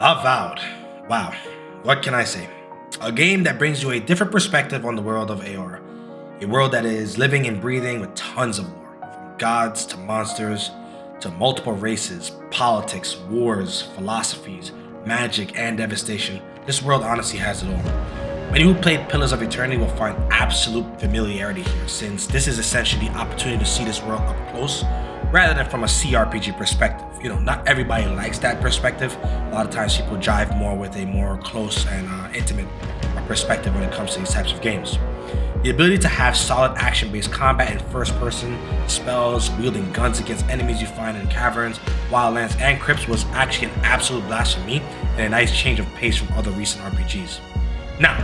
Avowed. Wow, what can I say? A game that brings you a different perspective on the world of Eora. A world that is living and breathing with tons of lore, from gods to monsters to multiple races, politics, wars, philosophies, magic, and devastation. This world honestly has it all. Many who played Pillas of Eternity will find absolute familiarity here, since this is essentially the opportunity to see this world up close rather than from a CRPG perspective. You know, not everybody likes that perspective. A lot of times people jive more with a more close and intimate perspective when it comes to these types of games. The ability to have solid action-based combat in first person, spells, wielding guns against enemies you find in caverns, wildlands, and crypts was actually an absolute blast for me and a nice change of pace from other recent RPGs. Now,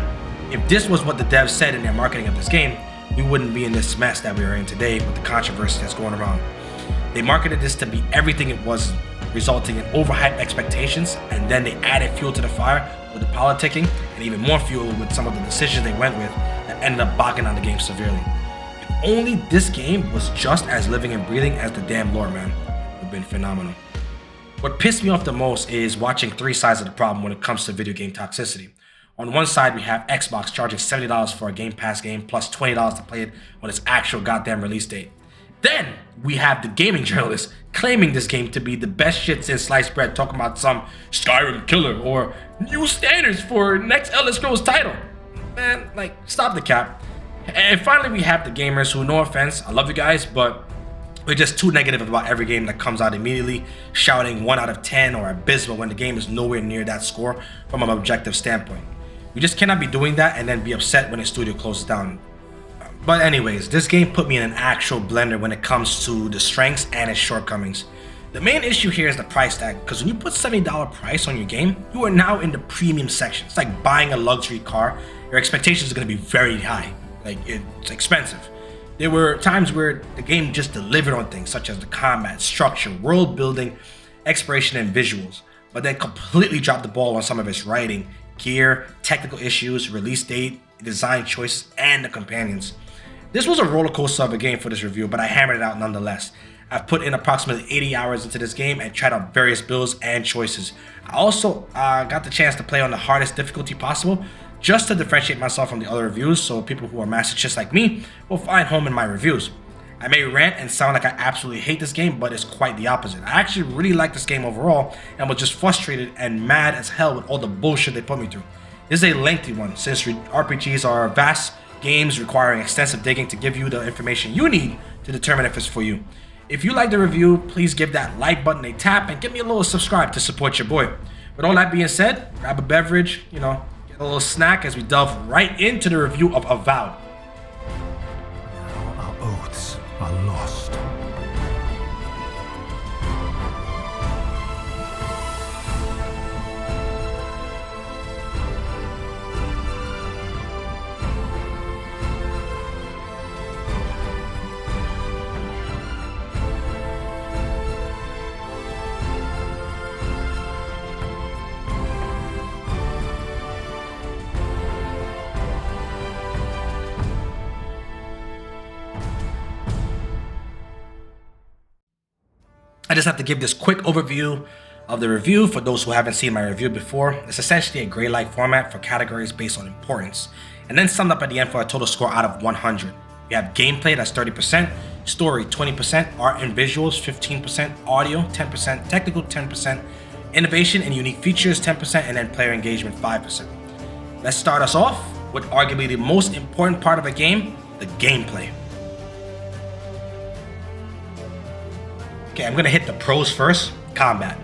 if this was what the devs said in their marketing of this game, we wouldn't be in this mess that we are in today with the controversy that's going around. They marketed this to be everything it wasn't, resulting in overhyped expectations, and then they added fuel to the fire with the politicking and even more fuel with some of the decisions they went with that ended up bogging down the game severely. If only this game was just as living and breathing as the damn lore, man, it would have been phenomenal. What pissed me off the most is watching three sides of the problem when it comes to video game toxicity. On one side, we have Xbox charging $70 for a Game Pass game plus $20 to play it on its actual goddamn release date. Then we have the gaming journalists claiming this game to be the best shit since sliced bread, talking about some Skyrim killer or new standards for next Elder Scrolls title. Man, like, stop the cap. And finally, we have the gamers who, no offense, I love you guys, but we're just too negative about every game that comes out immediately, shouting 1 out of 10 or abysmal when the game is nowhere near that score from an objective standpoint. We just cannot be doing that and then be upset when a studio closes down. But anyways, this game put me in an actual blender when it comes to the strengths and its shortcomings. The main issue here is the price tag, because when you put $70 price on your game, you are now in the premium section. It's like buying a luxury car. Your expectations are going to be very high. Like, it's expensive. There were times where the game just delivered on things such as the combat, structure, world building, exploration, and visuals, but then completely dropped the ball on some of its writing, gear, technical issues, release date, design choices, and the companions. This was a roller coaster of a game for this review, but I hammered it out nonetheless. I've put in approximately 80 hours into this game and tried out various builds and choices. I also got the chance to play on the hardest difficulty possible, just to differentiate myself from the other reviews, so people who are masochists like me will find home in my reviews. I may rant and sound like I absolutely hate this game, but it's quite the opposite. I actually really like this game overall and was just frustrated and mad as hell with all the bullshit they put me through. This is a lengthy one, since RPGs are vast games requiring extensive digging to give you the information you need to determine if it's for you. If you like the review, please give that like button a tap and give me a little subscribe to support your boy. With all that being said, grab a beverage, get a little snack as we delve right into the review of Avowed. Now our oaths are lost. I just have to give this quick overview of the review for those who haven't seen my review before. It's essentially a grade-like format for categories based on importance, and then summed up at the end for a total score out of 100. We have gameplay, that's 30%, story 20%, art and visuals 15%, audio 10%, technical 10%, innovation and unique features 10%, and then player engagement 5%. Let's start us off with arguably the most important part of a game, the gameplay. Okay, I'm gonna hit the pros first. Combat.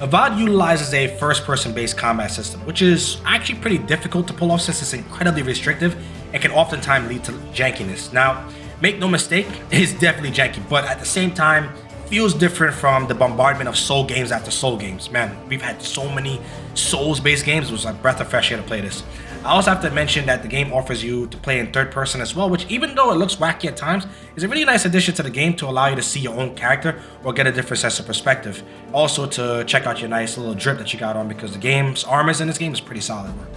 Avowed utilizes a first-person based combat system, which is actually pretty difficult to pull off since it's incredibly restrictive and can oftentimes lead to jankiness. Now, make no mistake, it's definitely janky, but at the same time, feels different from the bombardment of Soul games after Soul games. Man, we've had so many Souls-based games. It was a breath of fresh air to play this. I also have to mention that the game offers you to play in third person as well, which, even though it looks wacky at times, is a really nice addition to the game to allow you to see your own character or get a different sense of perspective. Also to check out your nice little drip that you got on, because the game's armors in this game is pretty solid work.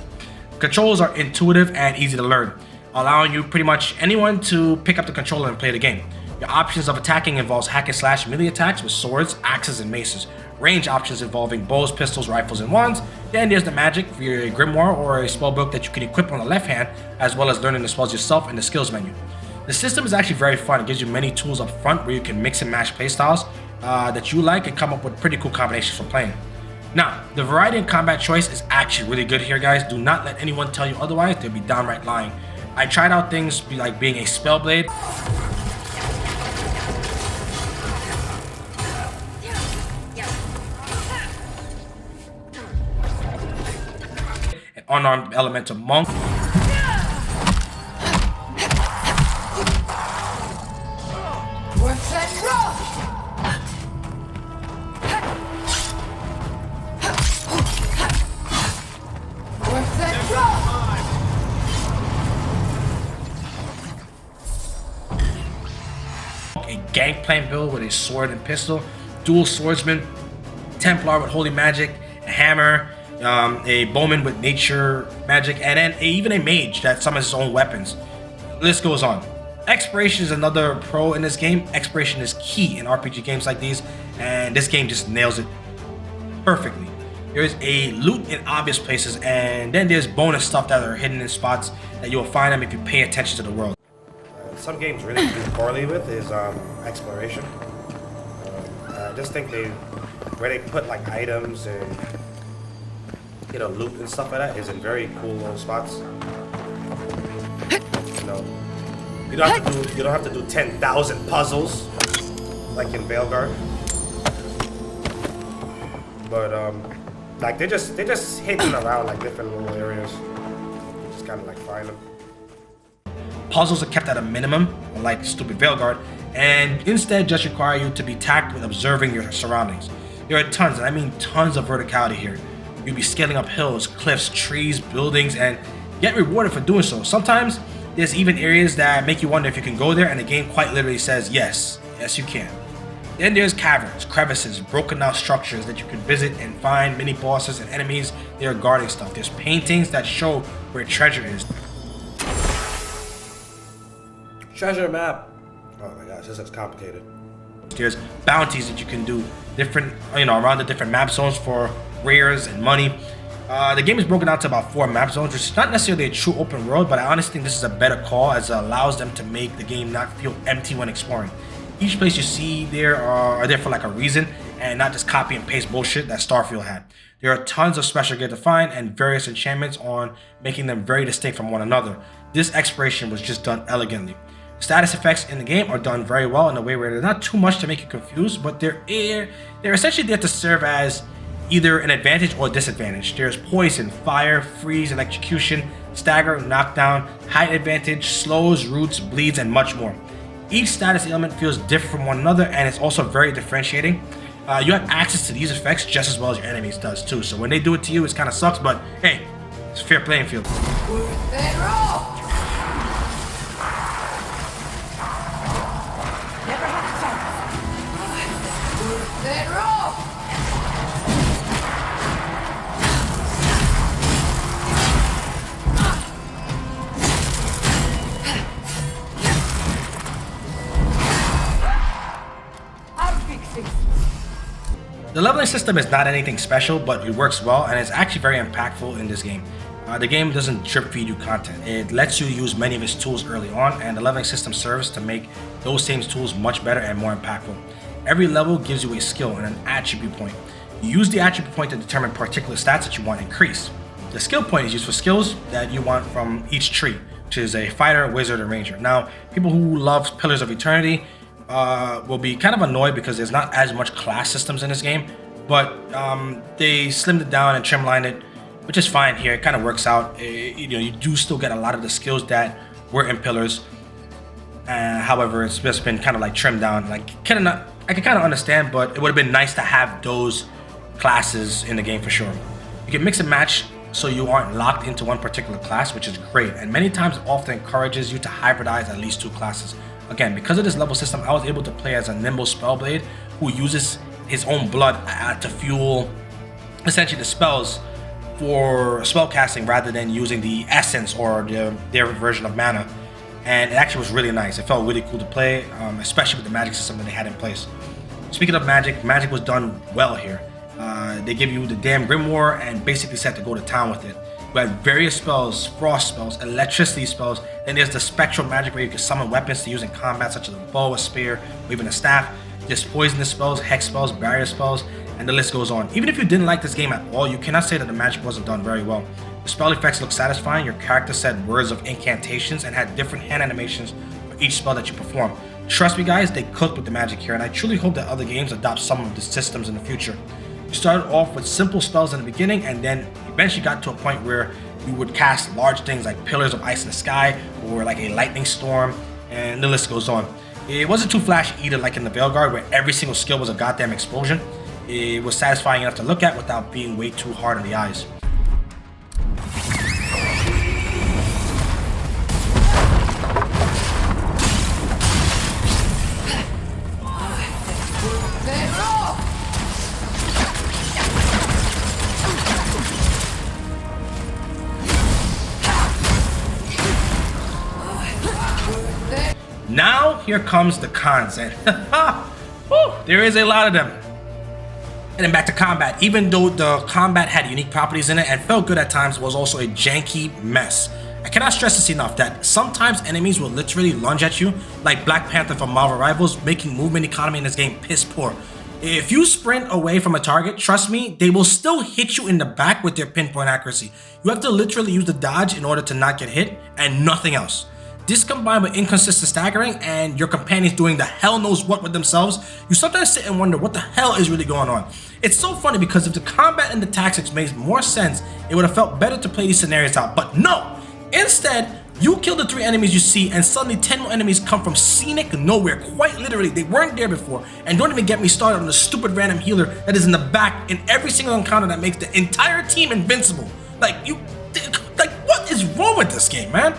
Controls are intuitive and easy to learn, allowing you pretty much anyone to pick up the controller and play the game. Your options of attacking involves hack and slash melee attacks with swords, axes, and maces, range options involving bows, pistols, rifles, and wands. Then there's the magic for your grimoire or a spellbook that you can equip on the left hand, as well as learning the spells yourself in the skills menu. The system is actually very fun. It gives you many tools up front where you can mix and match playstyles that you like and come up with pretty cool combinations for playing. Now, the variety in combat choice is actually really good here, guys. Do not let anyone tell you otherwise. They'll be downright lying. I tried out things like being a spellblade, an unarmed elemental monk, a gangplank build with a sword and pistol, dual swordsman, Templar with holy magic, a hammer, a bowman with nature magic, and then even a mage that summons his own weapons. The list goes on. Exploration is another pro in this game. Exploration is key in RPG games like these, and this game just nails it perfectly. There is a loot in obvious places, and then there's bonus stuff that are hidden in spots that you'll find them if you pay attention to the world. Some games really do poorly with is exploration. I just think where they put like items and loot and stuff like that is in very cool little spots. You don't have to do 10,000 puzzles like in Veilguard. But like they're just hidden around like different little areas. Just kind of like find them. Puzzles are kept at a minimum, like stupid Veilguard, and instead just require you to be tacked with observing your surroundings. There are tons, and I mean tons of verticality here. You'll be scaling up hills, cliffs, trees, buildings, and get rewarded for doing so. Sometimes there's even areas that make you wonder if you can go there, and the game quite literally says yes, yes you can. Then there's caverns, crevices, broken down structures that you can visit and find mini bosses and enemies that are guarding stuff. There's paintings that show where treasure is. Treasure map. Oh my gosh, this looks complicated. There's bounties that you can do different, around the different map zones for rares and money. The game is broken down to about 4 map zones, which is not necessarily a true open world, but I honestly think this is a better call as it allows them to make the game not feel empty when exploring. Each place you see there are there for like a reason and not just copy and paste bullshit that Starfield had. There are tons of special gear to find and various enchantments on making them very distinct from one another. This exploration was just done elegantly. Status effects in the game are done very well in a way where they're not too much to make you confused, but they're essentially there to serve as either an advantage or disadvantage. There's poison, fire, freeze, electrocution, stagger, knockdown, height advantage, slows, roots, bleeds, and much more. Each status element feels different from one another, and it's also very differentiating. You have access to these effects just as well as your enemies does too, so when they do it to you, it kind of sucks, but hey, it's a fair playing field. The leveling system is not anything special, but it works well and it's actually very impactful in this game. The game doesn't drip feed you content. It lets you use many of its tools early on, and the leveling system serves to make those same tools much better and more impactful. Every level gives you a skill and an attribute point. You use the attribute point to determine particular stats that you want increased. The skill point is used for skills that you want from each tree, which is a fighter, wizard, or ranger. Now, people who love Pillars of Eternity will be kind of annoyed because there's not as much class systems in this game, but they slimmed it down and trimlined it, which is fine here. It kind of works out. You do still get a lot of the skills that were in Pillars. However, it's just been kind of like trimmed down. Like, I can kind of understand, but it would have been nice to have those classes in the game for sure. You can mix and match so you aren't locked into one particular class, which is great, and many times it often encourages you to hybridize at least 2 classes. Again, because of this level system, I was able to play as a nimble spellblade who uses his own blood to fuel essentially the spells for spellcasting rather than using the essence or their version of mana. And it actually was really nice. It felt really cool to play, especially with the magic system that they had in place. Speaking of magic, magic was done well here. They give you the damn Grimoire and basically set to go to town with it. You have various spells, frost spells, electricity spells. Then there's the spectral magic where you can summon weapons to use in combat, such as a bow, a spear, or even a staff. There's poisonous spells, hex spells, barrier spells, and the list goes on. Even if you didn't like this game at all, you cannot say that the magic wasn't done very well. The spell effects look satisfying. Your character said words of incantations and had different hand animations for each spell that you perform. Trust me guys, they cooked with the magic here, and I truly hope that other games adopt some of the systems in the future. You started off with simple spells in the beginning, and then eventually got to a point where you would cast large things like Pillars of Ice in the Sky, or like a lightning storm, and the list goes on. It wasn't too flashy either like in the Veilguard, where every single skill was a goddamn explosion. It was satisfying enough to look at without being way too hard on the eyes. Now here comes the cons, and there is a lot of them. And then back to combat. Even though the combat had unique properties in it and felt good at times, it was also a janky mess. I cannot stress this enough that sometimes enemies will literally lunge at you, like Black Panther from Marvel Rivals, making movement economy in this game piss poor. If you sprint away from a target, trust me, they will still hit you in the back with their pinpoint accuracy. You have to literally use the dodge in order to not get hit, and nothing else. This combined with inconsistent staggering and your companions doing the hell knows what with themselves, you sometimes sit and wonder what the hell is really going on. It's so funny because if the combat and the tactics made more sense, it would have felt better to play these scenarios out, but no! Instead, you kill the 3 enemies you see and suddenly 10 more enemies come from scenic nowhere, quite literally, they weren't there before, and don't even get me started on the stupid random healer that is in the back in every single encounter that makes the entire team invincible. Like, what is wrong with this game, man?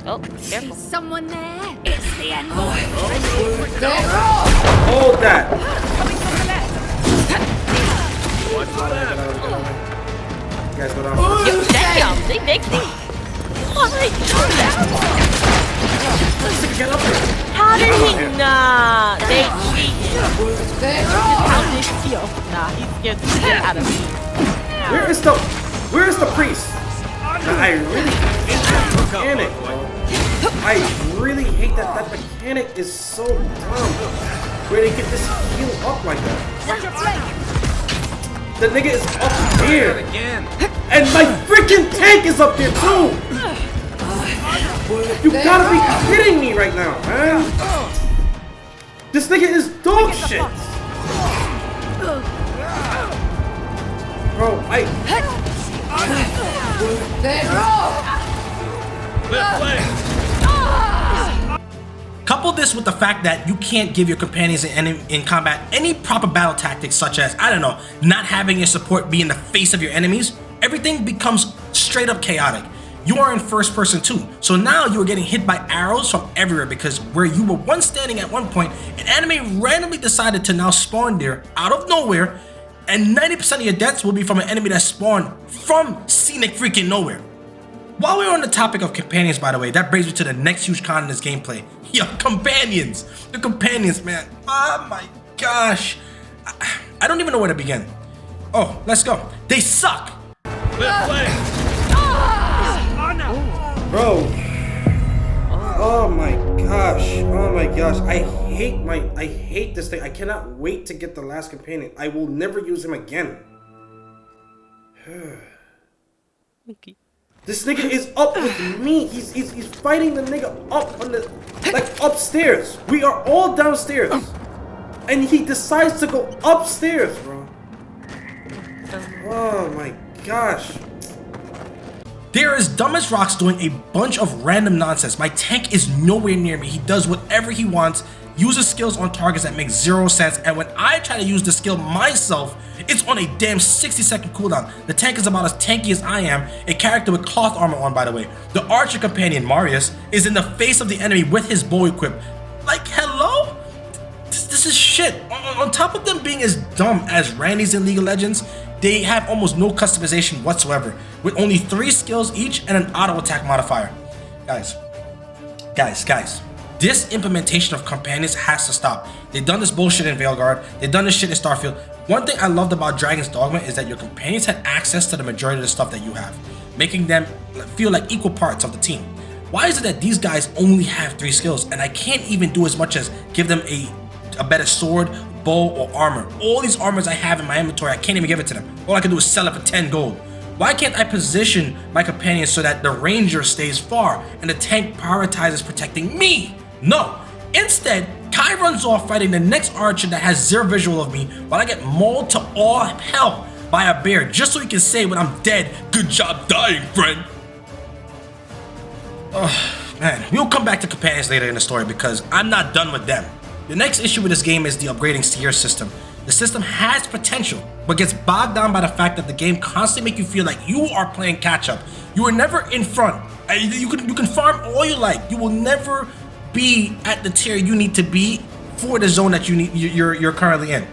Oh, careful. Someone there. It's the envoy. Hold that. You guys go down. Damn, they make me. Get up there. How did he not? They cheated. How did he? Nah, he's scared the shit out of me. Where is the priest? I really hate that mechanic, bro. I really hate that mechanic is so dumb. Where they get this heal up like that. The nigga is up here. And my freaking tank is up there too. You gotta be kidding me right now, man. This nigga is dog shit. Bro, Couple this with the fact that you can't give your companions in combat any proper battle tactics, such as, I don't know, not having your support be in the face of your enemies. Everything becomes straight up chaotic. You are in first person too, so now you are getting hit by arrows from everywhere because where you were once standing at one point, an enemy randomly decided to now spawn there out of nowhere, and 90% of your deaths will be from an enemy that spawned from scenic freaking nowhere. While we're on the topic of companions, by the way, that brings me to the next huge con in this gameplay. Yo, companions! The companions, man. Oh my gosh. I don't even know where to begin. Oh, let's go. They suck! bro. Oh my gosh. Oh my gosh. I hate this thing. I cannot wait to get the last companion. I will never use him again. Okay. This nigga is up with me. He's fighting the nigga up on the upstairs. We are all downstairs. And he decides to go upstairs, bro. Oh my gosh. There is dumb as rocks doing a bunch of random nonsense. My tank is nowhere near me. He does whatever he wants, uses skills on targets that make zero sense, and when I try to use the skill myself, it's on a damn 60-second cooldown. The tank is about as tanky as I am, a character with cloth armor on, by the way. The archer companion, Marius, is in the face of the enemy with his bow equipped. Like, hello? This is shit. On top of them being as dumb as Randy's in League of Legends, they have almost no customization whatsoever, with only 3 skills each and an auto attack modifier. Guys. This implementation of companions has to stop. They've done this bullshit in Veilguard. They've done this shit in Starfield. One thing I loved about Dragon's Dogma is that your companions had access to the majority of the stuff that you have, making them feel like equal parts of the team. Why is it that these guys only have 3 skills and I can't even do as much as give them a better sword, bow, or armor? All these armors I have in my inventory, I can't even give it to them. All I can do is sell it for 10 gold. Why can't I position my companions so that the ranger stays far and the tank prioritizes protecting me? No. Instead, Kai runs off fighting the next archer that has 0 visual of me while I get mauled to all hell by a bear just so he can say when I'm dead, "Good job dying, friend." Man, we'll come back to companions later in the story because I'm not done with them. The next issue with this game is the upgrading tier system. The system has potential, but gets bogged down by the fact that the game constantly makes you feel like you are playing catch up. You are never in front. You can farm all you like. You will never be at the tier you need to be for the zone that you're currently in.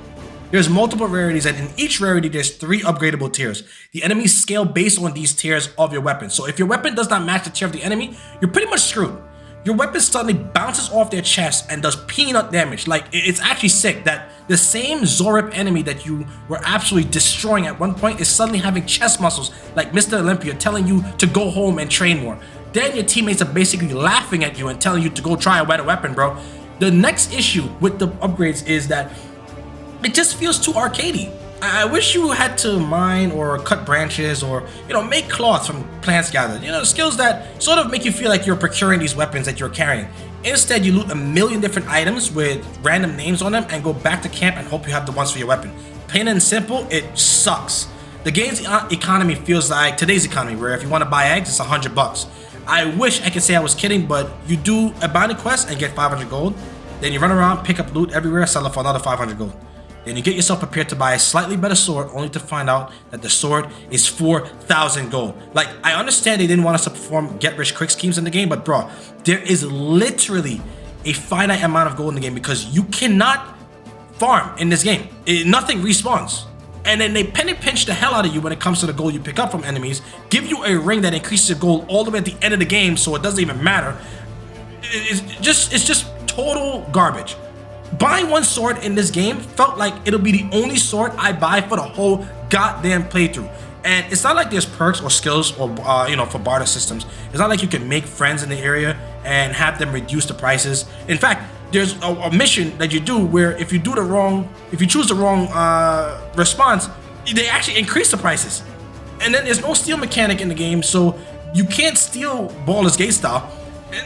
There's multiple rarities, and in each rarity there's 3 upgradable tiers. The enemies scale based on these tiers of your weapon. So if your weapon does not match the tier of the enemy, you're pretty much screwed. Your weapon suddenly bounces off their chest and does peanut damage. Like, it's actually sick that the same Zorip enemy that you were absolutely destroying at one point is suddenly having chest muscles like Mr. Olympia, telling you to go home and train more. Then your teammates are basically laughing at you and telling you to go try a better weapon, bro. The next issue with the upgrades is that it just feels too arcadey. I wish you had to mine or cut branches or, make cloth from plants gathered. Skills that sort of make you feel like you're procuring these weapons that you're carrying. Instead, you loot a million different items with random names on them and go back to camp and hope you have the ones for your weapon. Plain and simple, it sucks. The game's economy feels like today's economy, where if you want to buy eggs, it's $100. I wish I could say I was kidding, but you do a bounty quest and get 500 gold. Then you run around, pick up loot everywhere, sell it for another 500 gold. Then you get yourself prepared to buy a slightly better sword, only to find out that the sword is 4,000 gold. Like, I understand they didn't want us to perform get-rich-quick schemes in the game, but bro, there is literally a finite amount of gold in the game because you cannot farm in this game. Nothing respawns. And then they penny pinch the hell out of you when it comes to the gold you pick up from enemies, give you a ring that increases your gold all the way at the end of the game, so it doesn't even matter. It's just total garbage. Buying one sword in this game felt like it'll be the only sword I buy for the whole goddamn playthrough. And it's not like there's perks or skills or for barter systems. It's not like you can make friends in the area and have them reduce the prices. In fact, there's a mission that you do where if you choose the wrong response, they actually increase the prices. And then there's no steal mechanic in the game, so you can't steal Baldur's Gate style.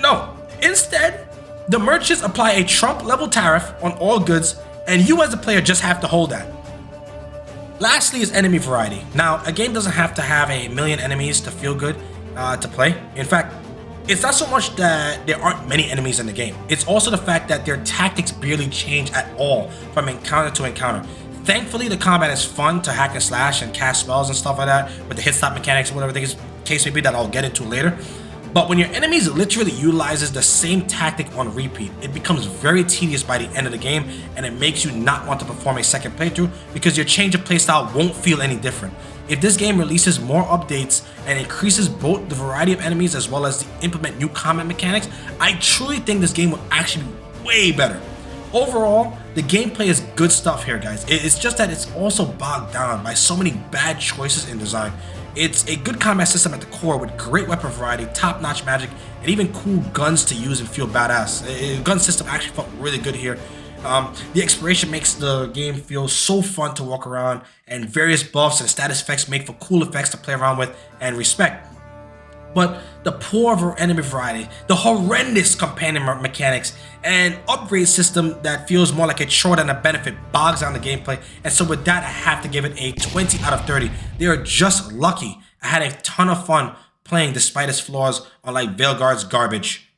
No, instead, the merchants apply a Trump level tariff on all goods, and you as a player just have to hold that. Lastly is enemy variety. Now, a game doesn't have to have a million enemies to feel good to play. In fact, it's not so much that there aren't many enemies in the game. It's also the fact that their tactics barely change at all from encounter to encounter. Thankfully, the combat is fun to hack and slash and cast spells and stuff like that with the hit stop mechanics or whatever the case may be that I'll get into later. But when your enemies literally utilizes the same tactic on repeat, it becomes very tedious by the end of the game, and it makes you not want to perform a second playthrough because your change of playstyle won't feel any different. If this game releases more updates and increases both the variety of enemies as well as implement new combat mechanics, I truly think this game will actually be way better. Overall, the gameplay is good stuff here, guys. It's just that it's also bogged down by so many bad choices in design. It's a good combat system at the core with great weapon variety, top-notch magic, and even cool guns to use and feel badass. The gun system actually felt really good here. The exploration makes the game feel so fun to walk around, and various buffs and status effects make for cool effects to play around with and respect. But the poor enemy variety, the horrendous companion mechanics, and upgrade system that feels more like a chore than a benefit bogs down the gameplay, and so with that I have to give it a 20 out of 30. They are just lucky. I had a ton of fun playing despite its flaws, unlike Veilguard's garbage.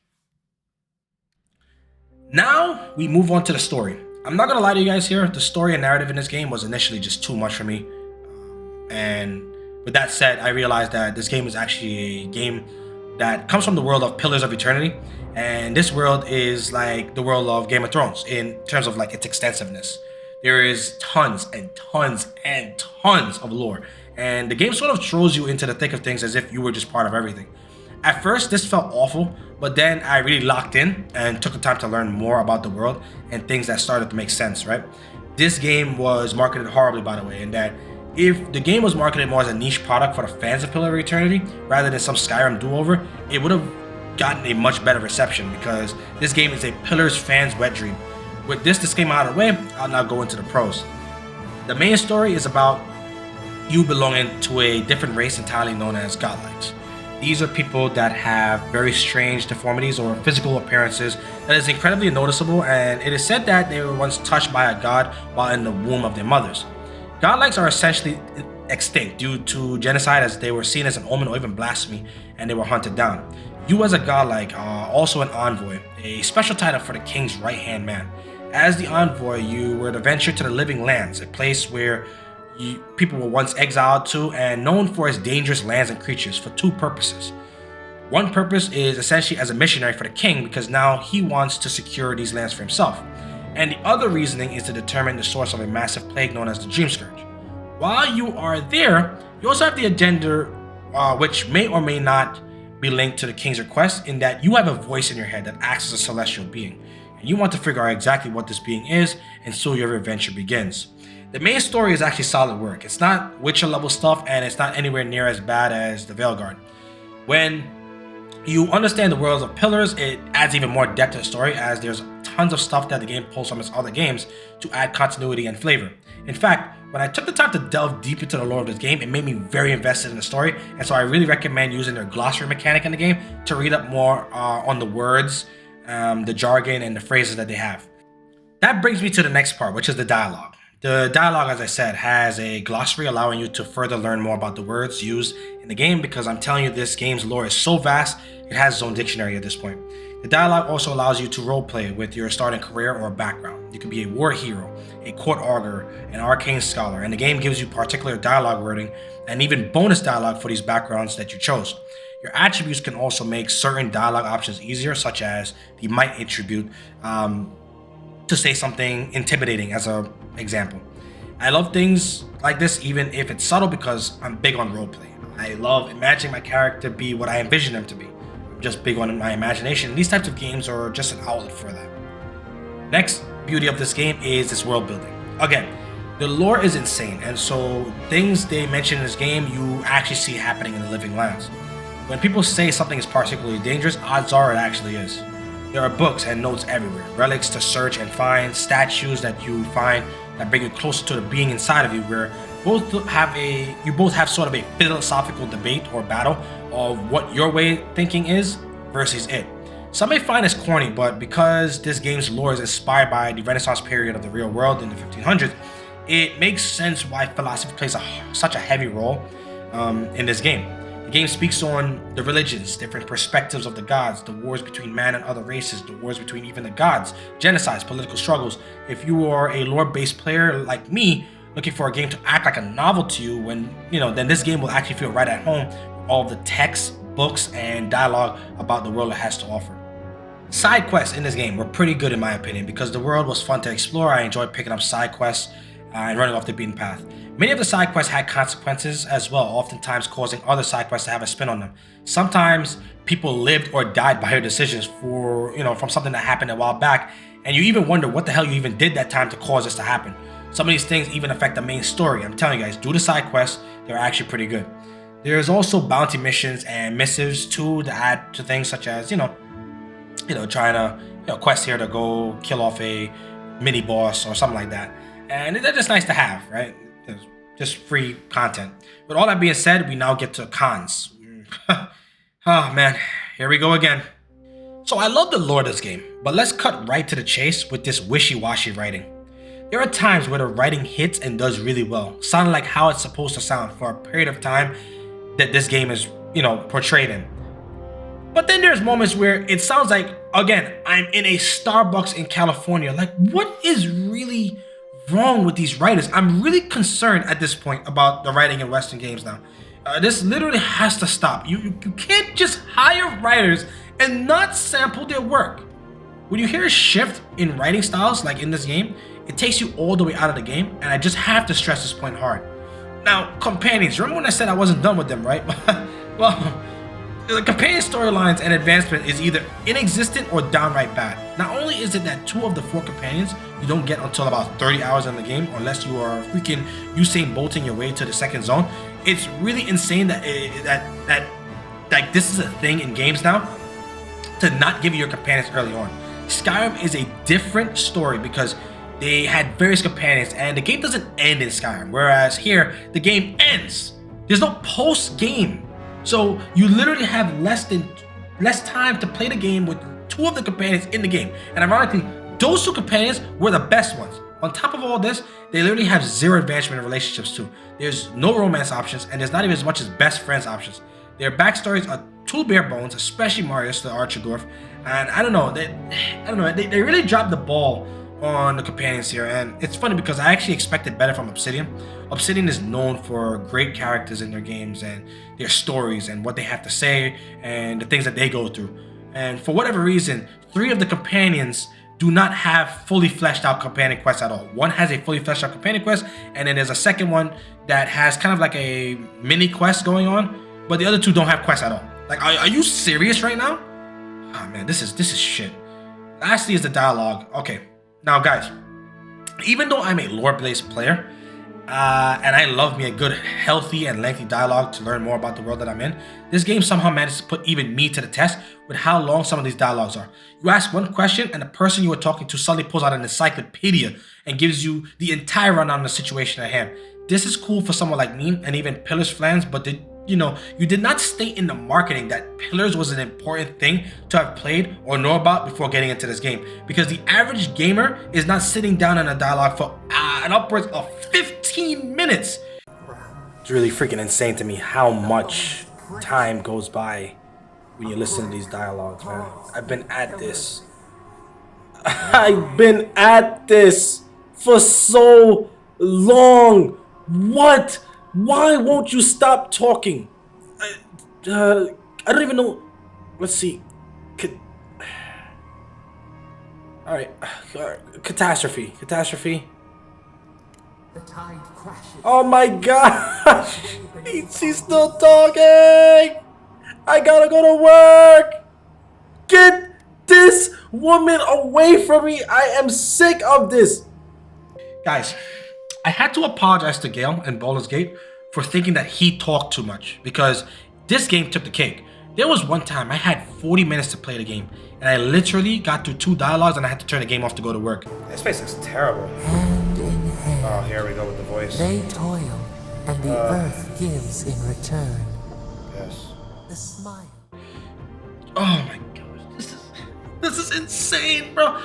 Now we move on to the story. I'm not gonna lie to you guys here, the story and narrative in this game was initially just too much for me. And with that said, I realized that this game is actually a game that comes from the world of Pillas of Eternity, and this world is like the world of Game of Thrones in terms of like its extensiveness. There is tons and tons and tons of lore, and the game sort of throws you into the thick of things as if you were just part of everything. At first, this felt awful, but then I really locked in and took the time to learn more about the world and things that started to make sense, right? this game was marketed horribly, by the way, in that if the game was marketed more as a niche product for the fans of Pillar of Eternity rather than some Skyrim do-over, it would have gotten a much better reception, because this game is a Pillars fans' wet dream. With this game out of the way, I'll now go into the pros. The main story is about you belonging to a different race entirely known as godlikes. These are people that have very strange deformities or physical appearances that is incredibly noticeable, and it is said that they were once touched by a god while in the womb of their mothers. Godlikes are essentially extinct due to genocide, as they were seen as an omen or even blasphemy, and they were hunted down. You as a godlike are also an envoy, a special title for the king's right-hand man. As the envoy, you were to venture to the Living Lands, a place where people were once exiled to and known for its dangerous lands and creatures for two purposes. One purpose is essentially as a missionary for the king, because now he wants to secure these lands for himself. And the other reasoning is to determine the source of a massive plague known as the Dream Scourge. While you are there, you also have the agenda, which may or may not be linked to the king's request, in that you have a voice in your head that acts as a celestial being, and you want to figure out exactly what this being is, and so your adventure begins. The main story is actually solid work. It's not Witcher level stuff, and it's not anywhere near as bad as the Veilguard. When you understand the worlds of Pillars, it adds even more depth to the story, as there's tons of stuff that the game pulls from its other games to add continuity and flavor. In fact, when I took the time to delve deep into the lore of this game, it made me very invested in the story, and so I really recommend using their glossary mechanic in the game to read up more on the words, the jargon, and the phrases that they have. That brings me to the next part, which is the dialogue. The dialogue, as I said, has a glossary allowing you to further learn more about the words used in the game, because I'm telling you, this game's lore is so vast, it has its own dictionary at this point. The dialogue also allows you to roleplay with your starting career or background. You can be a war hero, a court augur, an arcane scholar, and the game gives you particular dialogue wording and even bonus dialogue for these backgrounds that you chose. Your attributes can also make certain dialogue options easier, such as the might attribute, to say something intimidating as an example. I love things like this, even if it's subtle, because I'm big on roleplay. I love imagining my character be what I envision them to be. I'm just big on my imagination. These types of games are just an outlet for that. Next beauty of this game is this world building. Again, the lore is insane, and so things they mention in this game you actually see happening in the Living Lands. When people say something is particularly dangerous, odds are it actually is. There are books and notes everywhere, relics to search and find, statues that you find that bring you closer to the being inside of you, where you both have sort of a philosophical debate or battle of what your way of thinking is versus it. Some may find this corny, but because this game's lore is inspired by the Renaissance period of the real world in the 1500s, it makes sense why philosophy plays such a heavy role in this game. The game speaks on the religions, different perspectives of the gods, the wars between man and other races, the wars between even the gods, genocides, political struggles. If you are a lore-based player like me, looking for a game to act like a novel to you, then this game will actually feel right at home with all of the text, books, and dialogue about the world it has to offer. Side quests in this game were pretty good in my opinion, because the world was fun to explore. I enjoyed picking up side quests and running off the beaten path. Many of the side quests had consequences as well, oftentimes causing other side quests to have a spin on them. Sometimes people lived or died by your decisions from something that happened a while back, and you even wonder what the hell you even did that time to cause this to happen. Some of these things even affect the main story. I'm telling you guys, do the side quests, they're actually pretty good. There's also bounty missions and missives too to add to things, such as, trying to, quest here to go kill off a mini boss or something like that. And they're just nice to have, right? Just free content. With all that being said, we now get to cons. Oh man, here we go again. So I love the lore of this game, but let's cut right to the chase with this wishy-washy writing. There are times where the writing hits and does really well, sounding like how it's supposed to sound for a period of time that this game is, portrayed in. But then there's moments where it sounds like, again, I'm in a Starbucks in California. Like, what is really wrong with these writers? I'm really concerned at this point about the writing in Western games now. This literally has to stop. You can't just hire writers and not sample their work. When you hear a shift in writing styles like in this game, it takes you all the way out of the game, and I just have to stress this point hard. Now, companions, remember when I said I wasn't done with them, right? Well, The companion storylines and advancement is either inexistent or downright bad. Not only is it that 2 of the 4 companions you don't get until about 30 hours in the game, unless you are freaking Usain Bolting your way to the second zone. It's really insane that like this is a thing in games now, to not give you your companions early on. Skyrim is a different story because they had various companions, and the game doesn't end in Skyrim, whereas here the game ends. There's no post game, so you literally have less time to play the game with 2 of the companions in the game. And ironically, those 2 companions were the best ones. On top of all this, they literally have 0 advancement in relationships too. There's no romance options, and there's not even as much as best friends options. Their backstories are too bare bones, especially Marius, the Archidorf. And I don't know, they really dropped the ball on the companions here. And it's funny because I actually expected better from Obsidian. Obsidian is known for great characters in their games and their stories and what they have to say and the things that they go through. And for whatever reason, 3 of the companions do not have fully fleshed out companion quests at all. One has a fully fleshed out companion quest, and then there's a second one that has kind of like a mini quest going on, but the other 2 don't have quests at all. Like, are you serious right now? Oh man, this is shit. Lastly is the dialogue. Okay, now guys, even though I'm a lore-based player, and I love me a good, healthy, and lengthy dialogue to learn more about the world that I'm in, this game somehow managed to put even me to the test with how long some of these dialogues are. You ask one question, and the person you were talking to suddenly pulls out an encyclopedia and gives you the entire rundown of the situation at hand. This is cool for someone like me and even Pillas fans, but you did not state in the marketing that Pillars was an important thing to have played or know about before getting into this game, because the average gamer is not sitting down in a dialogue for an upwards of 15 minutes. It's really freaking insane to me how much time goes by when you listen to these dialogues, man. I've been at this for so long. What? Why won't you stop talking? I don't even know. Let's see. Alright. Catastrophe. The tide crashes. Oh my gosh! She's still talking! I gotta go to work! Get this woman away from me! I am sick of this! Guys, I had to apologize to Gale in Baldur's Gate for thinking that he talked too much, because this game took the cake. There was one time I had 40 minutes to play the game, and I literally got through 2 dialogues and I had to turn the game off to go to work. This face is terrible. Hand in hand. Oh, here we go with the voice. They toil, and the earth gives in return. Yes. The smile. Oh my gosh, this is insane, bro.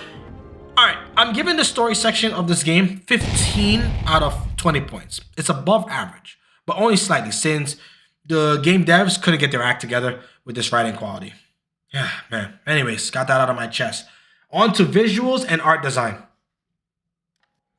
Alright, I'm giving the story section of this game 15 out of 20 points. It's above average, but only slightly, since the game devs couldn't get their act together with this writing quality. Yeah, man. Anyways, got that out of my chest. On to visuals and art design.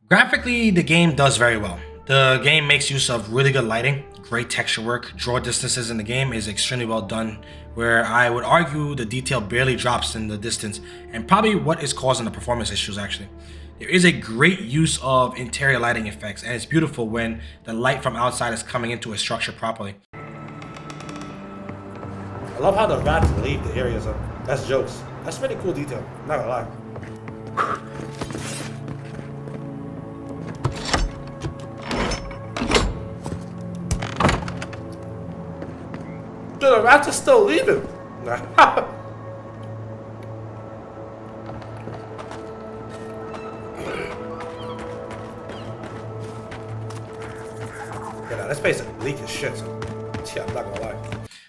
Graphically, the game does very well. The game makes use of really good lighting, great texture work. Draw distances in the game is extremely well done, where I would argue the detail barely drops in the distance, and probably what is causing the performance issues actually. There is a great use of interior lighting effects, and it's beautiful when the light from outside is coming into a structure properly. I love how the rats leave the areas up. That's jokes. That's really cool detail. I'm not gonna lie. Dude, the rats are still leaving. Yeah, this place is bleak as shit. So, yeah, I'm not gonna lie.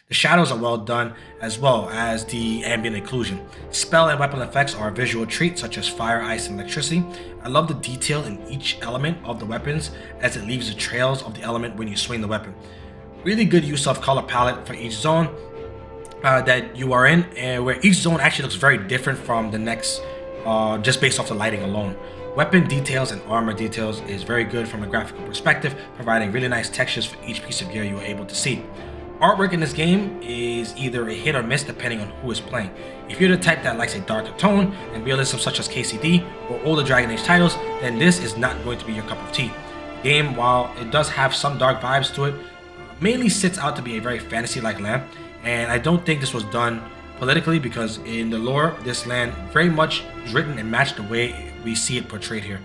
The shadows are well done, as well as the ambient occlusion. Spell and weapon effects are a visual treat, such as fire, ice, and electricity. I love the detail in each element of the weapons, as it leaves the trails of the element when you swing the weapon. Really good use of color palette for each zone that you are in, where each zone actually looks very different from the next, just based off the lighting alone. Weapon details and armor details is very good from a graphical perspective, providing really nice textures for each piece of gear you are able to see. Artwork in this game is either a hit or miss depending on who is playing. If you're the type that likes a darker tone and realism such as KCD or older Dragon Age titles, then this is not going to be your cup of tea. The game, while it does have some dark vibes to it, mainly sits out to be a very fantasy-like land, And I don't think this was done politically, because in the lore, this land very much is written and matched the way we see it portrayed here.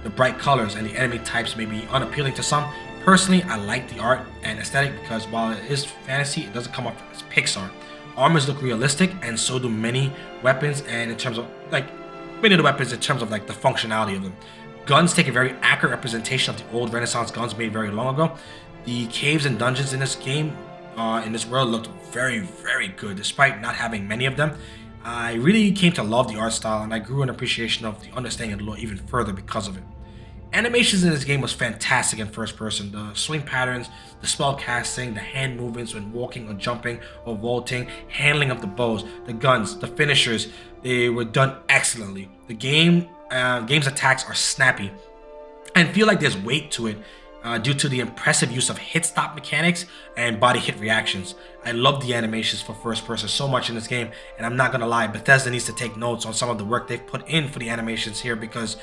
The bright colors and the enemy types may be unappealing to some. Personally, I like the art and aesthetic because while it is fantasy, it doesn't come off as Pixar. Armors look realistic, and so do many weapons, and in terms of like many of the weapons in terms of like the functionality of them. Guns take a very accurate representation of the old Renaissance guns made very long ago. The caves and dungeons in this game, in this world, looked very, very good despite not having many of them. I really came to love the art style, and I grew an appreciation of the understanding of the lore even further because of it. Animations in this game was fantastic in first person. The swing patterns, the spell casting, the hand movements when walking or jumping or vaulting, handling of the bows, the guns, the finishers, they were done excellently. The game's attacks are snappy and feel like there's weight to it due to the impressive use of hit stop mechanics and body hit reactions. I love the animations for first person so much in this game, and I'm not gonna lie, Bethesda needs to take notes on some of the work they've put in for the animations here because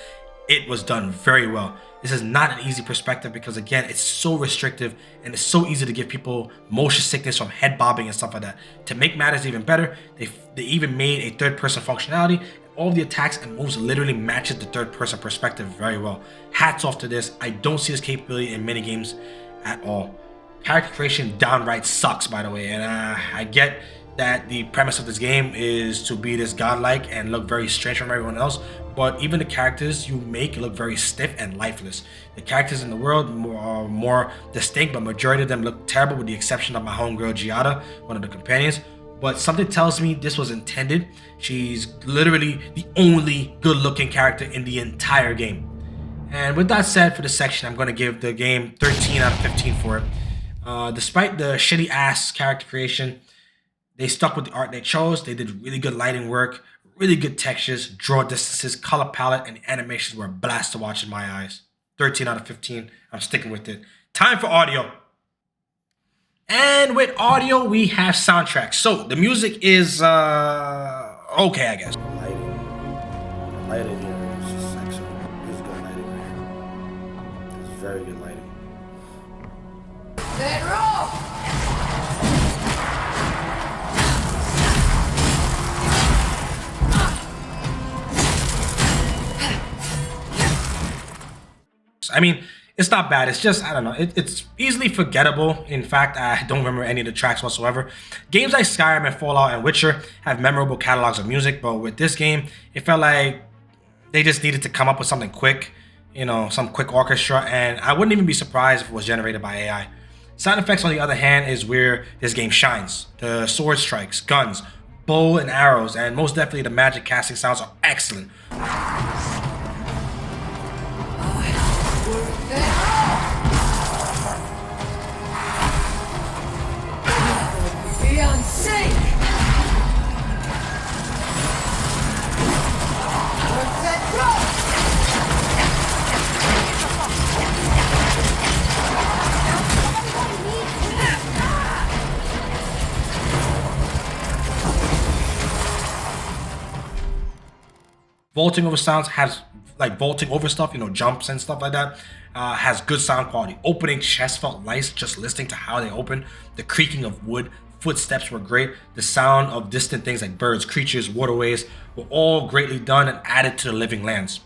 it was done very well. This is not an easy perspective because again, it's so restrictive and it's so easy to give people motion sickness from head bobbing and stuff like that. To make matters even better, they even made a third person functionality. All the attacks and moves literally matches the third person perspective very well. Hats off to this. I don't see this capability in many games at all. Character creation downright sucks, by the way, and I get that the premise of this game is to be this godlike and look very strange from everyone else, but even the characters you make look very stiff and lifeless. The characters in the world are more distinct, but majority of them look terrible with the exception of my homegirl Giada, one of the companions. But something tells me this was intended. She's literally the only good-looking character in the entire game. And with that said, for this section, I'm going to give the game 13 out of 15 for it. Despite the shitty-ass character creation, they stuck with the art they chose. They did really good lighting work, really good textures, draw distances, color palette, and the animations were a blast to watch in my eyes. 13 out of 15. I'm sticking with it. Time for audio. And with audio, we have soundtracks. So the music is okay, I guess. The lighting here is just excellent. This is good lighting right here. This is very good lighting. I mean, it's not bad. It's just, I don't know, it's easily forgettable. In fact, I don't remember any of the tracks whatsoever. Games like Skyrim and Fallout and Witcher have memorable catalogs of music, but with this game, it felt like they just needed to come up with something quick, you know, some quick orchestra, and I wouldn't even be surprised if it was generated by AI. Sound effects, on the other hand, is where this game shines. The sword strikes, guns, bow and arrows, and most definitely the magic casting sounds are excellent. Vaulting over sounds has, like vaulting over stuff, you know, jumps and stuff like that, has good sound quality. Opening chests felt nice just listening to how they open. The creaking of wood, footsteps were great. The sound of distant things like birds, creatures, waterways were all greatly done and added to the living lands.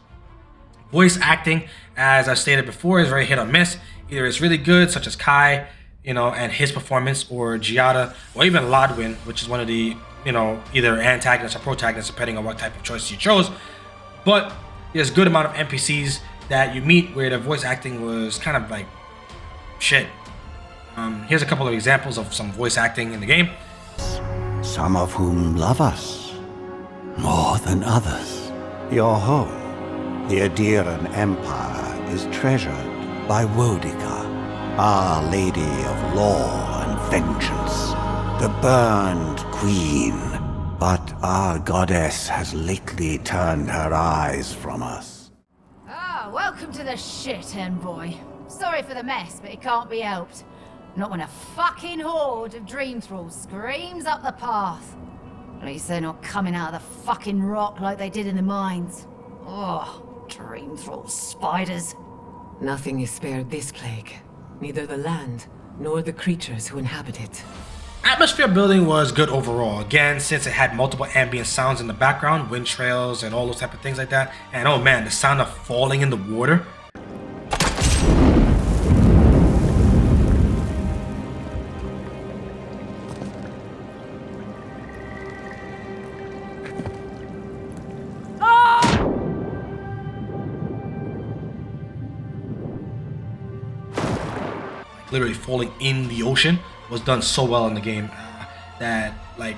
Voice acting, as I've stated before, is very hit or miss. Either it's really good, such as Kai, you know, and his performance, or Giada, or even Lodwin, which is one of the, you know, either antagonists or protagonists, depending on what type of choice you chose. But there's a good amount of NPCs that you meet where the voice acting was kind of like shit. Here's a couple of examples of some voice acting in the game. Some of whom love us more than others. Your home, the Adieran Empire, is treasured by Wodica, Our Lady of Law and Vengeance, the burned queen. But our goddess has lately turned her eyes from us. Ah, welcome to the shit, envoy. Sorry for the mess, but it can't be helped. Not when a fucking horde of dream thralls screams up the path. At least they're not coming out of the fucking rock like they did in the mines. Oh, dream thrall spiders. Nothing is spared this plague. Neither the land, nor the creatures who inhabit it. atmosphere building was good overall. Again, since it had multiple ambient sounds in the background, wind trails and all those type of things like that. And oh man, the sound of falling in the water. Literally falling in the ocean was done so well in the game that like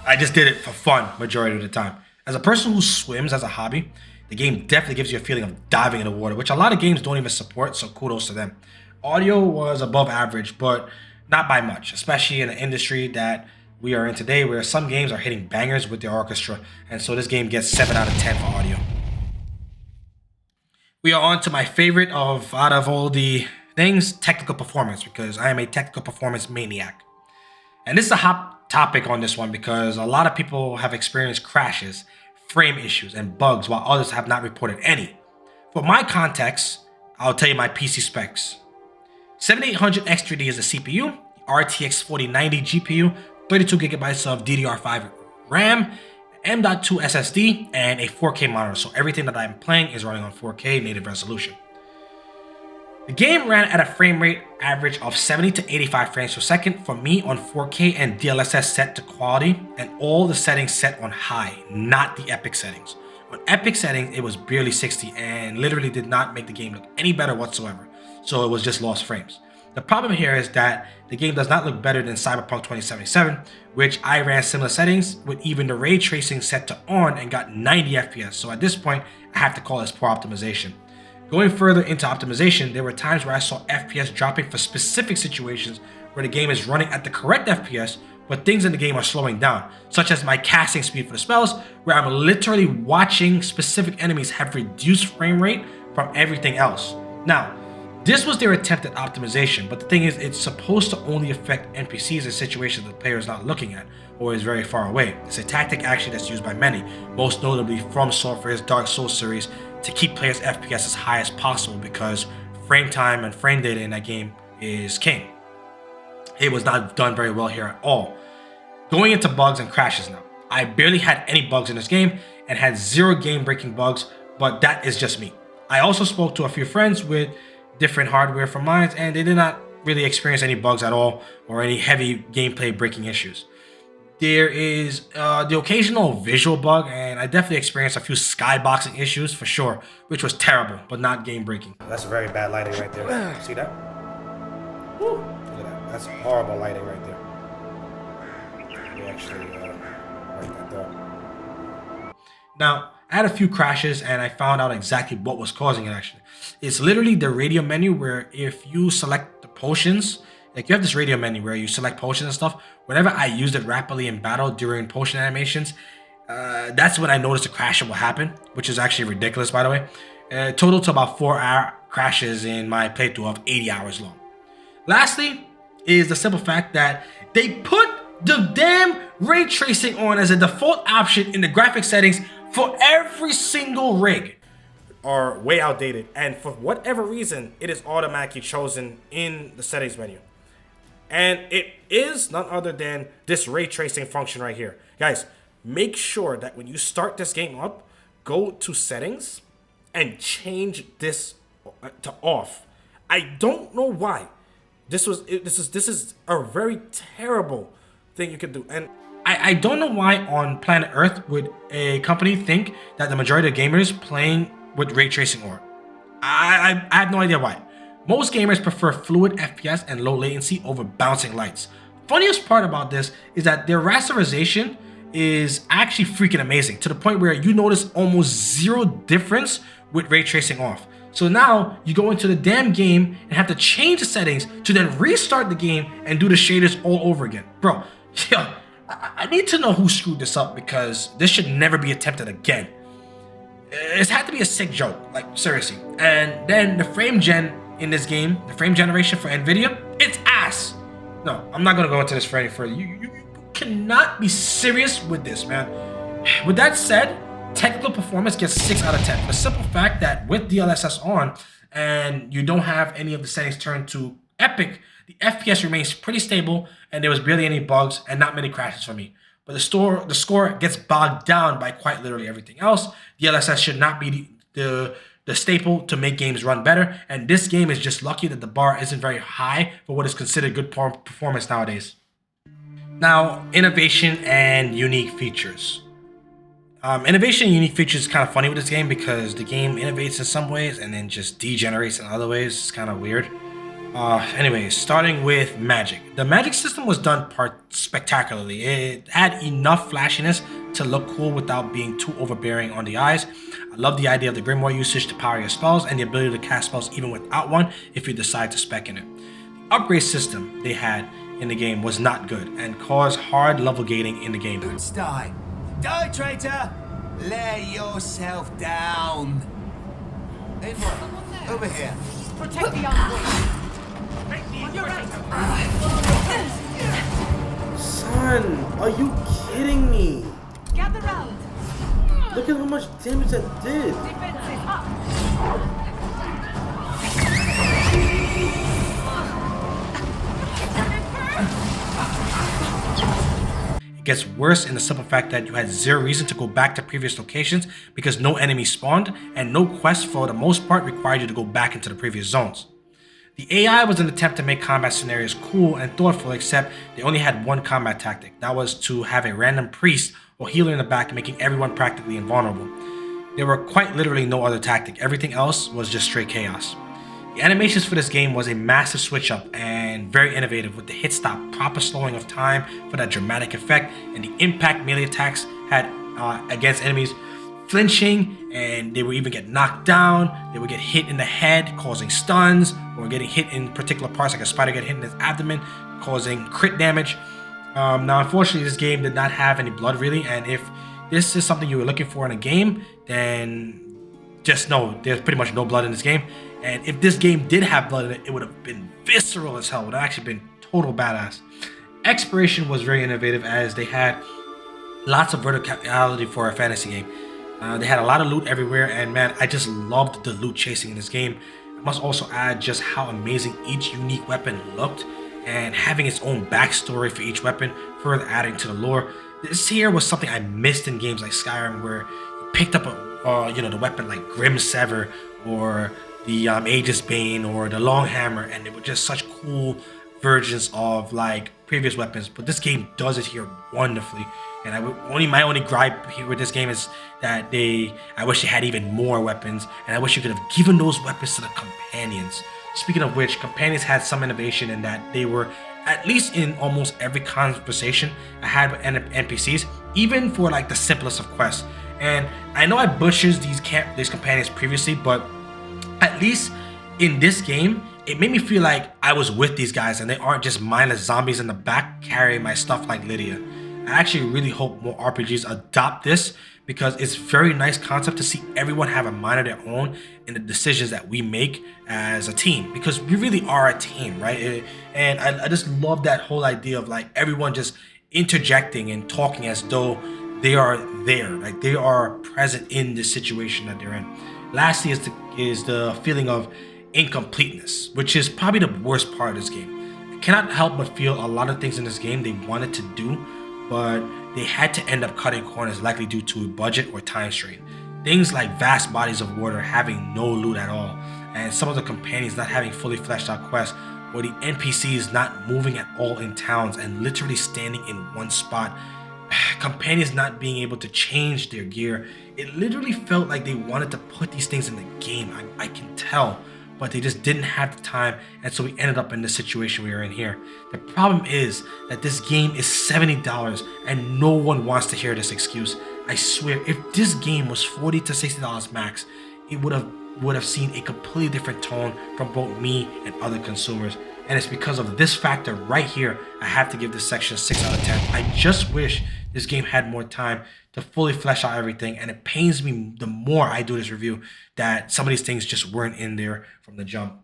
I just did it for fun majority of the time. As a person who swims as a hobby, the game definitely gives you a feeling of diving in the water, which a lot of games don't even support, so kudos to them. Audio was above average, but not by much, especially in an industry that we are in today where some games are hitting bangers with their orchestra, and so this game gets 7 out of 10 for audio. We are on to my favorite out of all the things, technical performance, because I am a technical performance maniac. And this is a hot topic on this one because a lot of people have experienced crashes, frame issues, and bugs while others have not reported any. For my context, I'll tell you my PC specs. 7800X3D is the CPU, RTX 4090 GPU, 32GB of DDR5 RAM, M.2 SSD, and a 4K monitor. So everything that I'm playing is running on 4K native resolution. The game ran at a frame rate average of 70 to 85 frames per second for me on 4K and DLSS set to quality, and all the settings set on high, not the epic settings. On epic settings, it was barely 60 and literally did not make the game look any better whatsoever, so it was just lost frames. The problem here is that the game does not look better than Cyberpunk 2077, which I ran similar settings with even the ray tracing set to on and got 90 FPS, so at this point, I have to call this poor optimization. Going further into optimization, there were times where I saw FPS dropping for specific situations where the game is running at the correct FPS, but things in the game are slowing down, such as my casting speed for the spells, where I'm literally watching specific enemies have reduced frame rate from everything else. Now, this was their attempt at optimization, but the thing is, it's supposed to only affect NPCs in situations that the player is not looking at or is very far away. It's a tactic actually that's used by many, most notably from Software's Dark Souls series, to keep players' FPS as high as possible because frame time and frame data in that game is king. It was not done very well here at all. Going into bugs and crashes now. I barely had any bugs in this game and had 0 game-breaking bugs, but that is just me. I also spoke to a few friends with different hardware from mine, and they did not really experience any bugs at all or any heavy gameplay breaking issues. There is the occasional visual bug, and I definitely experienced a few skyboxing issues for sure, which was terrible, but not game-breaking. That's very bad lighting right there. See that? Woo. Look at that. That's horrible lighting right there. We actually write that down. Now, I had a few crashes, and I found out exactly what was causing it actually. It's literally the radio menu where if you select the potions, like you have this radio menu where you select potions and stuff. Whenever I used it rapidly in battle during potion animations, that's when I noticed a crash will happen, which is actually ridiculous, by the way. Total to about 4 crashes in my playthrough of 80 hours long. Lastly is the simple fact that they put the damn ray tracing on as a default option in the graphic settings for every single rig. Are way outdated, and for whatever reason, it is automatically chosen in the settings menu. And it is none other than this ray tracing function right here. Guys, make sure that when you start this game up, go to settings and change this to off. I don't know why. This is a very terrible thing you could do. And I don't know why on planet Earth would a company think that the majority of gamers playing with ray tracing or I have no idea why. Most gamers prefer fluid FPS and low latency over bouncing lights. Funniest part about this is that their rasterization is actually freaking amazing to the point where you notice almost 0 difference with ray tracing off. So now you go into the damn game and have to change the settings to then restart the game and do the shaders all over again. Bro, yeah, I need to know who screwed this up because this should never be attempted again. It's had to be a sick joke, like seriously. And then the frame gen in this game, the frame generation for Nvidia, it's ass. No, I'm not gonna go into this for any further. You cannot be serious with this, man. With that said, technical performance gets 6 out of 10. The simple fact that with DLSS on and you don't have any of the settings turned to epic, The FPS remains pretty stable, and there was barely any bugs and not many crashes for me. But the score gets bogged down by quite literally everything else. DLSS should not be the staple to make games run better, and this game is just lucky that the bar isn't very high for what is considered good performance nowadays. Now, innovation and unique features. Innovation and unique features is kind of funny with this game because the game innovates in some ways and then just degenerates in other ways. It's kind of weird. Anyways, starting with magic. The magic system was done spectacularly. It had enough flashiness to look cool without being too overbearing on the eyes. I love the idea of the Grimoire usage to power your spells and the ability to cast spells even without one if you decide to spec in it. The upgrade system they had in the game was not good and caused hard level gating in the game. Die, traitor! Lay yourself down. Eora, over here. Protect the envoy. Son, are you kidding me? Gather round. Look at how much damage that did. Defenses up. It gets worse in the simple fact that you had zero reason to go back to previous locations because no enemies spawned and no quest for the most part required you to go back into the previous zones. The AI was an attempt to make combat scenarios cool and thoughtful, except they only had one combat tactic. That was to have a random priest or healer in the back, making everyone practically invulnerable. There were quite literally no other tactic. Everything else was just straight chaos. The animations for this game was a massive switch up and very innovative, with the hit stop proper slowing of time for that dramatic effect, and the impact melee attacks had against enemies flinching, and they would even get knocked down. They would get hit in the head, causing stuns, or getting hit in particular parts, like a spider get hit in his abdomen, causing crit damage. Now, unfortunately, this game did not have any blood really, and if this is something you were looking for in a game, then just know there's pretty much no blood in this game. And if this game did have blood in it, it would have been visceral as hell. It would have actually been total badass. Exploration was very innovative as they had lots of verticality for a fantasy game. They had a lot of loot everywhere, and man, I just loved the loot chasing in this game. I must also add just how amazing each unique weapon looked, and having its own backstory for each weapon, further adding to the lore. This here was something I missed in games like Skyrim, where you picked up the weapon like Grim Sever or the Aegis Bane or the Long Hammer, and they were just such cool versions of like previous weapons. But this game does it here wonderfully. And my only gripe here with this game is that I wish they had even more weapons, and I wish you could have given those weapons to the companions. Speaking of which, companions had some innovation in that they were, at least in almost every conversation I had with NPCs, even for like the simplest of quests. And I know I butchered these companions previously, but at least in this game, it made me feel like I was with these guys and they aren't just mindless zombies in the back carrying my stuff like Lydia. I actually really hope more RPGs adopt this, because it's a very nice concept to see everyone have a mind of their own in the decisions that we make as a team, because we really are a team, right? And I just love that whole idea of like everyone just interjecting and talking as though they are there, like they are present in the situation that they're in. Lastly is the feeling of incompleteness, which is probably the worst part of this game. I cannot help but feel a lot of things in this game they wanted to do, but they had to end up cutting corners, likely due to budget or time strain. Things like vast bodies of water having no loot at all, and some of the companions not having fully fleshed out quests, or the NPCs not moving at all in towns and literally standing in one spot. Companions not being able to change their gear. It literally felt like they wanted to put these things in the game. I can tell, but they just didn't have the time, and so we ended up in the situation we are in here. The problem is that this game is $70 and no one wants to hear this excuse. I swear, if this game was $40 to $60 max, it would have seen a completely different tone from both me and other consumers. And it's because of this factor right here, I have to give this section a 6 out of 10. I just wish this game had more time to fully flesh out everything, and it pains me the more I do this review that some of these things just weren't in there from the jump.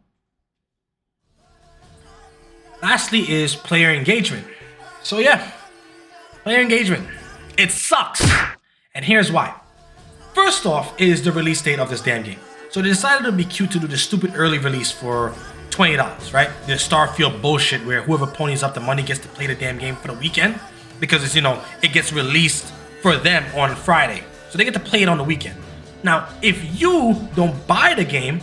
Lastly is player engagement. So yeah, player engagement. It sucks. And here's why. First off is the release date of this damn game. So they decided it would be cute to do the stupid early release for $20, right? The Starfield bullshit where whoever ponies up the money gets to play the damn game for the weekend because it's, it gets released for them on Friday. So they get to play it on the weekend. Now, if you don't buy the game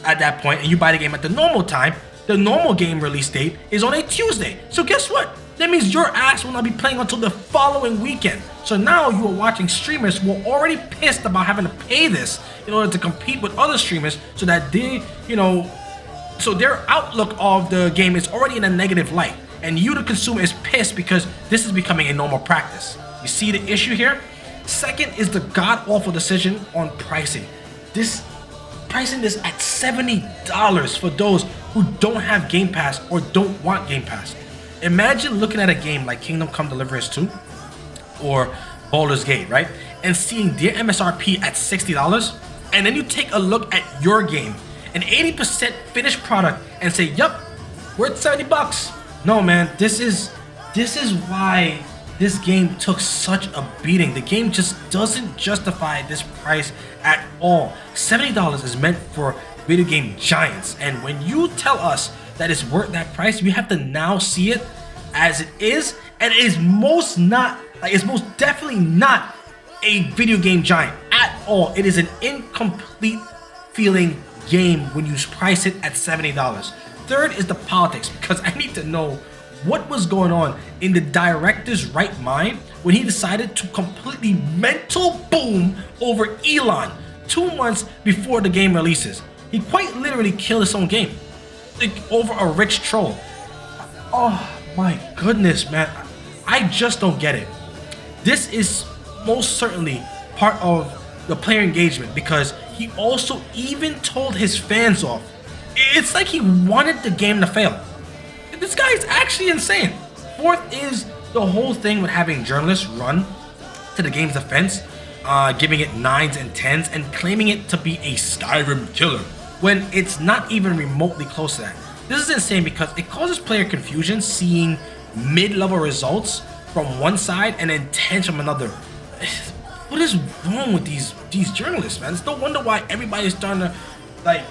at that point and you buy the game at the normal time, the normal game release date is on a Tuesday. So guess what? That means your ass will not be playing until the following weekend. So now you are watching streamers who are already pissed about having to pay this in order to compete with other streamers so that they, so their outlook of the game is already in a negative light. And you, the consumer, is pissed because this is becoming a normal practice. You see the issue here? Second is the god-awful decision on pricing. Pricing this at $70 for those who don't have Game Pass or don't want Game Pass. Imagine looking at a game like Kingdom Come Deliverance 2 or Baldur's Gate, right? And seeing their MSRP at $60, and then you take a look at your game, an 80% finished product, and say, yup, we're at $70. No, man, this is why this game took such a beating. The game just doesn't justify this price at all. $70 is meant for video game giants, and when you tell us that it's worth that price, we have to now see it as it is, and it is most definitely not a video game giant at all. It is an incomplete feeling game when you price it at $70. Third is the politics, because I need to know what was going on in the director's right mind when he decided to completely mental boom over Elon 2 months before the game releases. He quite literally killed his own game, over a rich troll. Oh my goodness, man. I just don't get it. This is most certainly part of the player engagement because he also even told his fans off. It's like he wanted the game to fail. This guy is actually insane. Fourth is the whole thing with having journalists run to the game's defense, giving it 9s and 10s and claiming it to be a Skyrim killer when it's not even remotely close to that. This is insane because it causes player confusion seeing mid-level results from one side and then 10s from another. What is wrong with these journalists, man? It's no wonder why everybody's starting to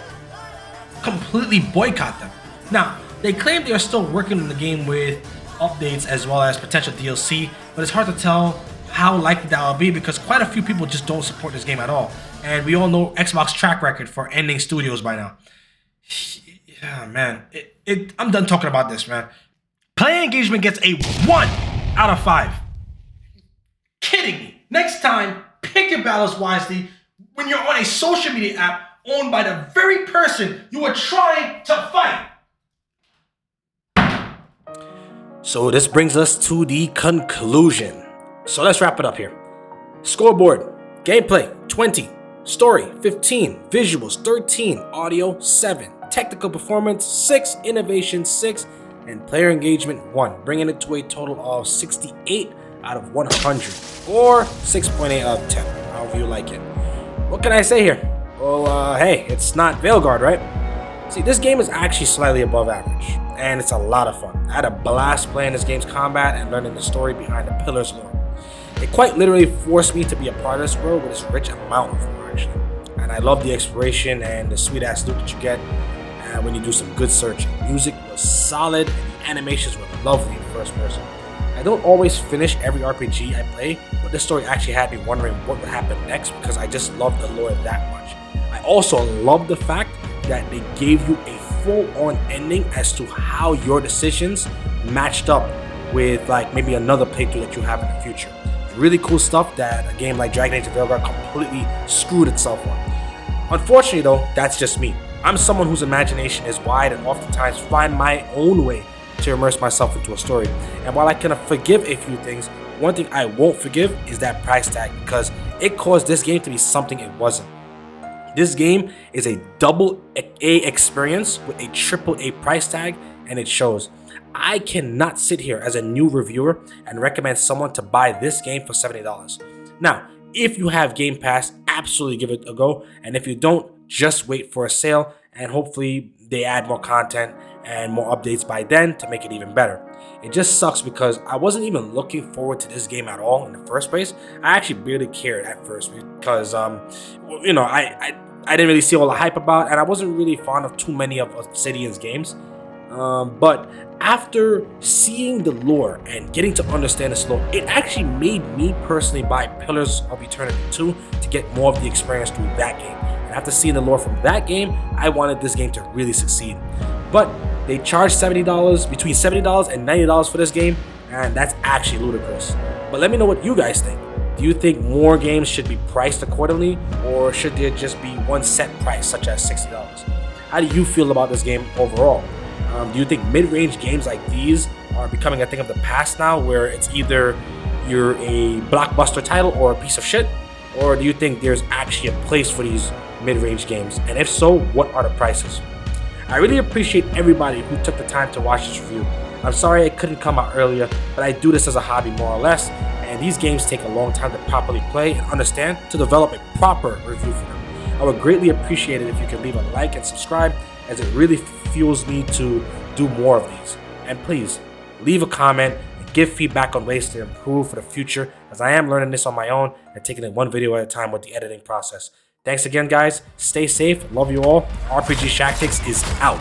completely boycott them. Now, they claim they are still working on the game with updates as well as potential DLC, but it's hard to tell how likely that will be because quite a few people just don't support this game at all. And we all know Xbox track record for ending studios by now. Yeah, man. I'm done talking about this, man. Player engagement gets a 1 out of 5. Kidding me. Next time, pick your battles wisely when you're on a social media app owned by the very person you are trying to fight. So this brings us to the conclusion. So let's wrap it up here. Scoreboard. Gameplay, 20. Story, 15. Visuals, 13. Audio, 7. Technical performance, 6. Innovation, 6. And player engagement, 1. Bringing it to a total of 68 out of 100. Or 6.8 out of 10. However you like it. What can I say here? Well, hey, it's not Veilguard, right? See, this game is actually slightly above average. And it's a lot of fun. I had a blast playing this game's combat and learning the story behind the Pillars lore. It quite literally forced me to be a part of this world with its rich amount of lore, actually. And I love the exploration and the sweet-ass loot that you get when you do some good searching. Music was solid, and the animations were lovely in first person. I don't always finish every RPG I play, but this story actually had me wondering what would happen next because I just love the lore that much. I also love the fact that they gave you a full-on ending as to how your decisions matched up with maybe another playthrough that you have in the future. Really cool stuff that a game like Dragon Age of Veilguard completely screwed itself on. Unfortunately though, that's just me. I'm someone whose imagination is wide and oftentimes find my own way to immerse myself into a story. And while I can forgive a few things, one thing I won't forgive is that price tag because it caused this game to be something it wasn't. This game is a double A experience with a triple A price tag, and it shows. I cannot sit here as a new reviewer and recommend someone to buy this game for $70. Now, if you have Game Pass, absolutely give it a go, and if you don't, just wait for a sale, and hopefully they add more content and more updates by then to make it even better. It just sucks because I wasn't even looking forward to this game at all in the first place. I actually barely cared at first because, I didn't really see all the hype about, and I wasn't really fond of too many of Obsidian's games. But after seeing the lore and getting to understand this lore, it actually made me personally buy Pillars of Eternity 2 to get more of the experience through that game. And after seeing the lore from that game, I wanted this game to really succeed. But they charged $70, between $70 and $90 for this game, and that's actually ludicrous. But let me know what you guys think. Do you think more games should be priced accordingly, or should there just be one set price, such as $60? How do you feel about this game overall? Do you think mid-range games like these are becoming a thing of the past now, where it's either you're a blockbuster title or a piece of shit? Or do you think there's actually a place for these mid-range games? And if so, what are the prices? I really appreciate everybody who took the time to watch this review. I'm sorry I couldn't come out earlier, but I do this as a hobby more or less, and these games take a long time to properly play and understand to develop a proper review for them. I would greatly appreciate it if you could leave a like and subscribe, as it really fuels me to do more of these. And please, leave a comment and give feedback on ways to improve for the future, as I am learning this on my own and taking it one video at a time with the editing process. Thanks again, guys. Stay safe. Love you all. RPG Shactics is out.